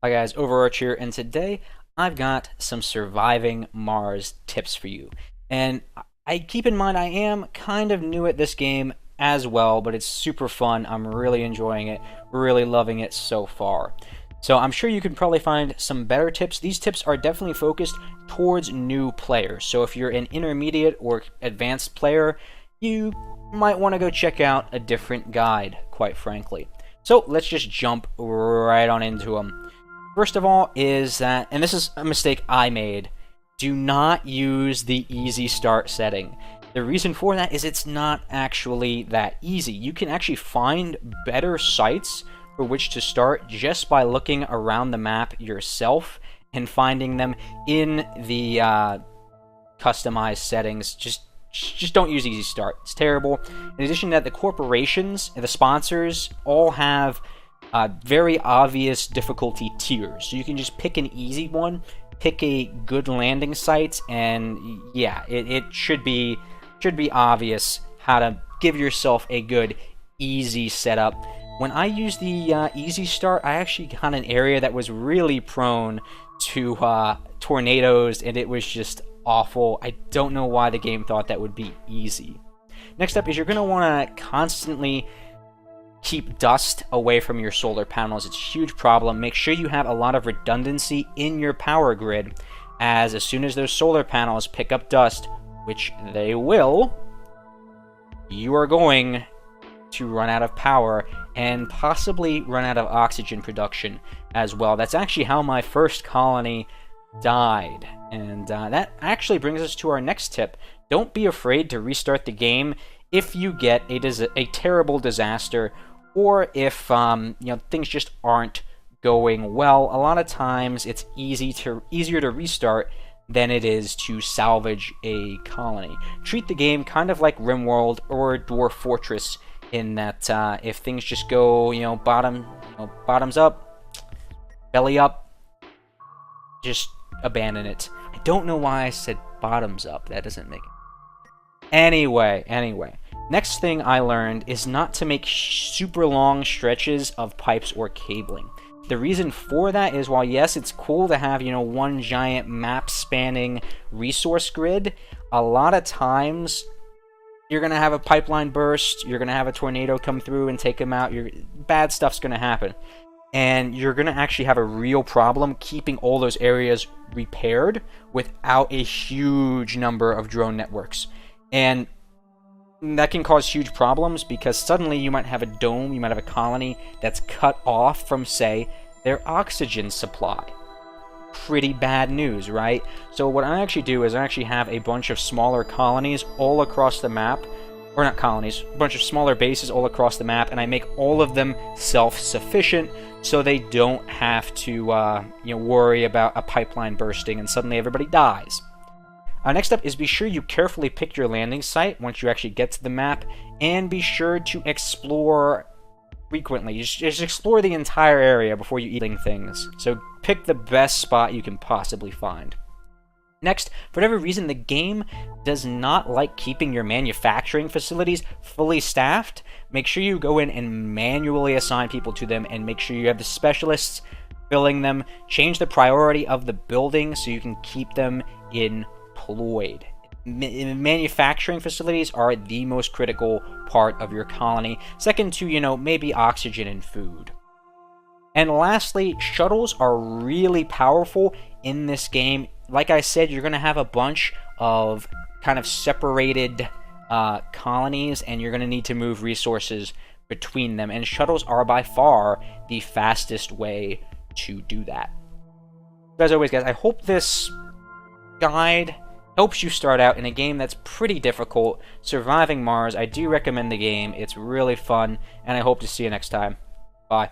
Hi guys, Overarch here, and today I've got some surviving Mars tips for you. And I keep in mind I am kind of new at this game as well, but it's super fun. I'm really enjoying it, really loving it so far. So I'm sure you can probably find some better tips. These tips are definitely focused towards new players. So if you're an intermediate or advanced player, you might want to go check out a different guide, quite frankly. So let's just jump right on into them. First of all is that, and this is a mistake I made, do not use the easy start setting. The reason for that is it's not actually that easy. You can actually find better sites for which to start just by looking around the map yourself and finding them in the customized settings. Just don't use easy start. It's terrible. In addition to that, the corporations and the sponsors all have very obvious difficulty tiers. So you can just pick an easy one, pick a good landing site, and yeah, it should be obvious how to give yourself a good easy setup. When I used the easy start, I actually got an area that was really prone to tornadoes, and it was just awful. I don't know why the game thought that would be easy. Next up is you're going to want to constantly keep dust away from your solar panels. It's a huge problem. Make sure you have a lot of redundancy in your power grid, as soon as those solar panels pick up dust, which they will, you are going to run out of power and possibly run out of oxygen production as well. That's actually how my first colony died. And that actually brings us to our next tip. Don't be afraid to restart the game if you get a terrible disaster, or if things just aren't going well. A lot of times it's easier to restart than it is to salvage a colony. Treat the game kind of like RimWorld or Dwarf Fortress, in that if things just go bottoms up, belly up, just abandon it. I don't know why I said bottoms up. That doesn't make it. Anyway. Next thing I learned is not to make super long stretches of pipes or cabling. The reason for that is, while yes, it's cool to have, one giant map-spanning resource grid, a lot of times you're going to have a pipeline burst, you're going to have a tornado come through and take them out, bad stuff's going to happen. And you're going to actually have a real problem keeping all those areas repaired without a huge number of drone networks. And that can cause huge problems, because suddenly you might have a dome, you might have a colony that's cut off from, say, their oxygen supply. Pretty bad news, right? So what I actually do is I actually have a bunch of smaller colonies all across the map, or not colonies, a bunch of smaller bases all across the map, and I make all of them self-sufficient so they don't have to worry about a pipeline bursting and suddenly everybody dies. Next up is be sure you carefully pick your landing site once you actually get to the map, and be sure to explore frequently. Just explore the entire area before you eat things. So pick the best spot you can possibly find. Next, for whatever reason, the game does not like keeping your manufacturing facilities fully staffed. Make sure you go in and manually assign people to them, and make sure you have the specialists filling them. Change the priority of the building so you can keep them employed. Manufacturing facilities are the most critical part of your colony, second to, maybe oxygen and food. And lastly, shuttles are really powerful in this game. Like I said, you're going to have a bunch of kind of separated colonies, and you're going to need to move resources between them, and shuttles are by far the fastest way to do that. As always, guys, I hope this guide helps you start out in a game that's pretty difficult. Surviving Mars, I do recommend the game. It's really fun, and I hope to see you next time. Bye.